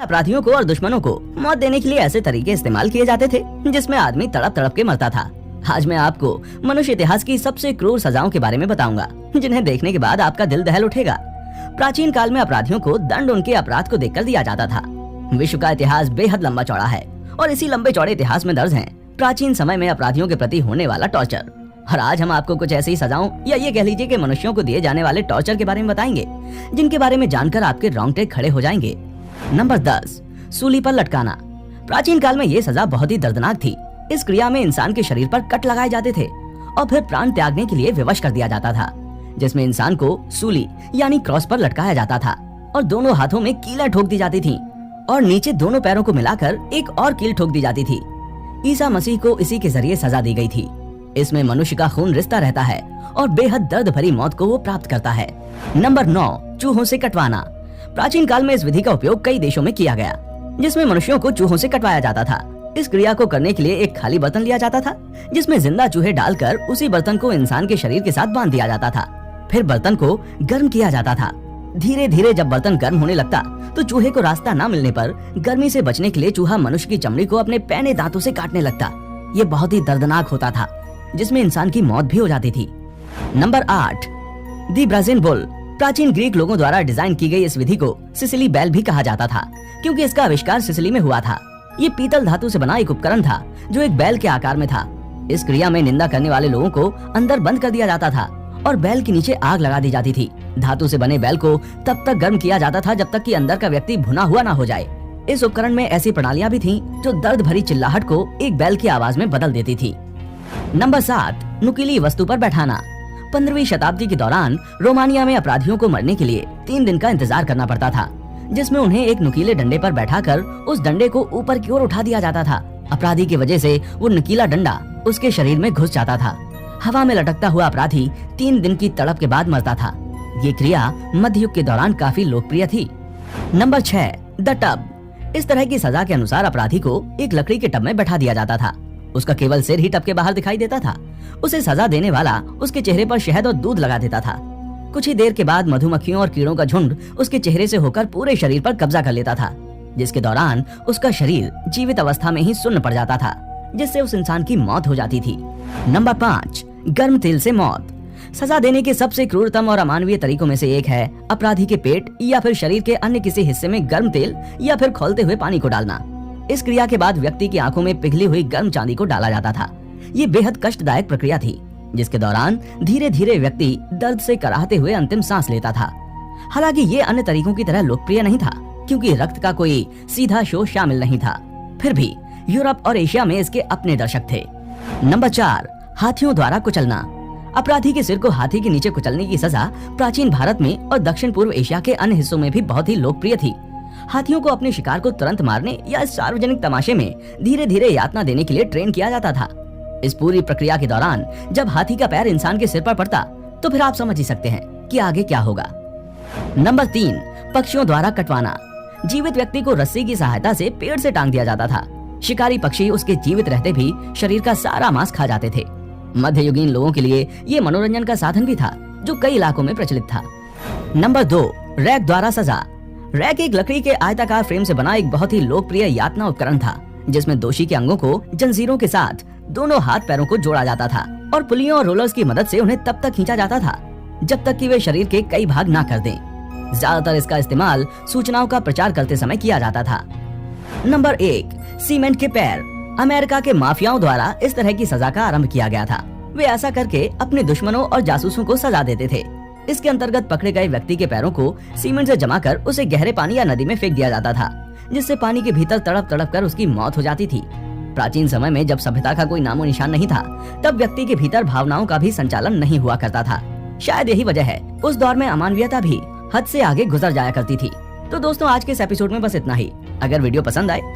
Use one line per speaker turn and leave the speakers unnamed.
अपराधियों को और दुश्मनों को मौत देने के लिए ऐसे तरीके इस्तेमाल किए जाते थे जिसमें आदमी तड़प तड़प के मरता था। आज मैं आपको मनुष्य इतिहास की सबसे क्रूर सजाओं के बारे में बताऊंगा, जिन्हें देखने के बाद आपका दिल दहल उठेगा। प्राचीन काल में अपराधियों को दंड उनके अपराध को देखकर दिया जाता था। विश्व का इतिहास बेहद लंबा चौड़ा है और इसी लंबे चौड़े इतिहास में दर्ज है प्राचीन समय में अपराधियों के प्रति होने वाला टॉर्चर। और आज हम आपको कुछ ऐसी सजाओं या ये कह लीजिए कि मनुष्यों को दिए जाने वाले टॉर्चर के बारे में बताएंगे, जिनके बारे में जानकर आपके रोंगटे खड़े हो जाएंगे। नंबर 10, सूली पर लटकाना। प्राचीन काल में ये सजा बहुत ही दर्दनाक थी। इस क्रिया में इंसान के शरीर पर कट लगाए जाते थे और फिर प्राण त्यागने के लिए विवश कर दिया जाता था, जिसमें इंसान को सूली यानी क्रॉस पर लटकाया जाता था और दोनों हाथों में कीलें ठोक दी जाती थी और नीचे दोनों पैरों को मिलाकर एक और कील ठोक दी जाती थी। ईसा मसीह को इसी के जरिए सजा दी गई थी। इसमें मनुष्य का खून रिसता रहता है और बेहद दर्द भरी मौत को वो प्राप्त करता है। नंबर 9, चूहों से कटवाना। प्राचीन काल में इस विधि का उपयोग कई देशों में किया गया, जिसमें मनुष्यों को चूहों से कटवाया जाता था। इस क्रिया को करने के लिए एक खाली बर्तन लिया जाता था, जिसमें जिंदा चूहे डालकर उसी बर्तन को इंसान के शरीर के साथ बांध दिया जाता था। फिर बर्तन को गर्म किया जाता था। धीरे धीरे जब बर्तन गर्म होने लगता तो चूहे को रास्ता न मिलने पर गर्मी से बचने के लिए चूहा मनुष्य की चमड़ी को अपने पैने दांतों से काटने लगता। ये बहुत ही दर्दनाक होता था, जिसमें इंसान की मौत भी हो जाती थी। नंबर 8, दी ब्राज़िन बुल। प्राचीन ग्रीक लोगों द्वारा डिजाइन की गई इस विधि को सिसिली बैल भी कहा जाता था, क्योंकि इसका आविष्कार सिसिली में हुआ था। ये पीतल धातु से बना एक उपकरण था जो एक बैल के आकार में था। इस क्रिया में निंदा करने वाले लोगों को अंदर बंद कर दिया जाता था और बैल के नीचे आग लगा दी जाती थी। धातु से बने बैल को तब तक गर्म किया जाता था जब तक कि अंदर का व्यक्ति भुना हुआ ना हो जाए। इस उपकरण में ऐसी प्रणालियां भी थीं जो दर्द भरी चिल्लाहट को एक बैल की आवाज में बदल देती थी। नंबर 7, नुकीली वस्तु पर बैठाना। 15वीं शताब्दी के दौरान रोमानिया में अपराधियों को मरने के लिए 3 दिन का इंतजार करना पड़ता था, जिसमें उन्हें एक नुकीले डंडे पर बैठाकर उस डंडे को ऊपर की ओर उठा दिया जाता था। अपराधी की वजह से वो नुकीला डंडा उसके शरीर में घुस जाता था। हवा में लटकता हुआ अपराधी 3 दिन की तड़प के बाद मरता था। ये क्रिया मध्य युग के दौरान काफी लोकप्रिय थी। Number 6, the tub. इस तरह की सजा के अनुसार अपराधी को एक लकड़ी के टब में बैठा दिया जाता था। उसका केवल सिर ही टब के बाहर दिखाई देता था। उसे सजा देने वाला उसके चेहरे पर शहद और दूध लगा देता था। कुछ ही देर के बाद मधुमक्खियों और कीड़ों का झुंड उसके चेहरे से होकर पूरे शरीर पर कब्जा कर लेता था, जिसके दौरान उसका शरीर जीवित अवस्था में ही सुन्न पड़ जाता था, जिससे उस इंसान की मौत हो जाती थी। नंबर 5, गर्म तेल से मौत। सजा देने के सबसे क्रूरतम और अमानवीय तरीकों में से एक है अपराधी के पेट या फिर शरीर के अन्य किसी हिस्से में गर्म तेल या फिर खौलते हुए पानी को डालना। इस क्रिया के बाद व्यक्ति की आंखों में पिघली हुई गर्म चांदी को डाला जाता था। ये बेहद कष्टदायक प्रक्रिया थी, जिसके दौरान धीरे धीरे व्यक्ति दर्द से कराहते हुए अंतिम सांस लेता था। हालांकि ये अन्य तरीकों की तरह लोकप्रिय नहीं था, क्योंकि रक्त का कोई सीधा शो शामिल नहीं था। फिर भी यूरोप और एशिया में इसके अपने दर्शक थे। नंबर 4, हाथियों द्वारा कुचलना। अपराधी के सिर को हाथी के नीचे कुचलने की सजा प्राचीन भारत में और दक्षिण पूर्व एशिया के अन्य हिस्सों में भी बहुत ही लोकप्रिय थी। हाथियों को अपने शिकार को तुरंत मारने या इस सार्वजनिक तमाशे में धीरे धीरे यातना देने के लिए ट्रेन किया जाता था। इस पूरी प्रक्रिया के दौरान जब हाथी का पैर इंसान के सिर पर पड़ता तो फिर आप समझ ही सकते हैं कि आगे क्या होगा। नंबर 3, पक्षियों द्वारा कटवाना। जीवित व्यक्ति को रस्सी की सहायता से पेड़ से टांग दिया जाता था। शिकारी पक्षी उसके जीवित रहते भी शरीर का सारा मांस खा जाते थे। मध्ययुगीन लोगों के लिए ये मनोरंजन का साधन भी था, जो कई इलाकों में प्रचलित था। नंबर 2, रैक द्वारा सजा। रैक एक लकड़ी के आयताकार फ्रेम से बना एक बहुत ही लोकप्रिय यातना उपकरण था, जिसमें दोषी के अंगों को जंजीरों के साथ दोनों हाथ पैरों को जोड़ा जाता था और पुलियों और रोलर्स की मदद से उन्हें तब तक खींचा जाता था जब तक कि वे शरीर के कई भाग ना कर दें। ज्यादातर इसका इस्तेमाल सूचनाओं का प्रचार करते समय किया जाता था। नंबर 1, सीमेंट के पैर। अमेरिका के माफियाओं द्वारा इस तरह की सजा का आरंभ किया गया था। वे ऐसा करके अपने दुश्मनों और जासूसों को सजा देते थे। इसके अंतर्गत पकड़े गए व्यक्ति के पैरों को सीमेंट से जमाकर उसे गहरे पानी या नदी में फेंक दिया जाता था, जिससे पानी के भीतर तड़प तड़प कर उसकी मौत हो जाती थी। प्राचीन समय में जब सभ्यता का कोई नामो निशान नहीं था, तब व्यक्ति के भीतर भावनाओं का भी संचालन नहीं हुआ करता था। शायद यही वजह है उस दौर में अमानवीयता भी हद से आगे गुजर जाया करती थी। तो दोस्तों, आज के इस एपिसोड में बस इतना ही। अगर वीडियो पसंद आए तो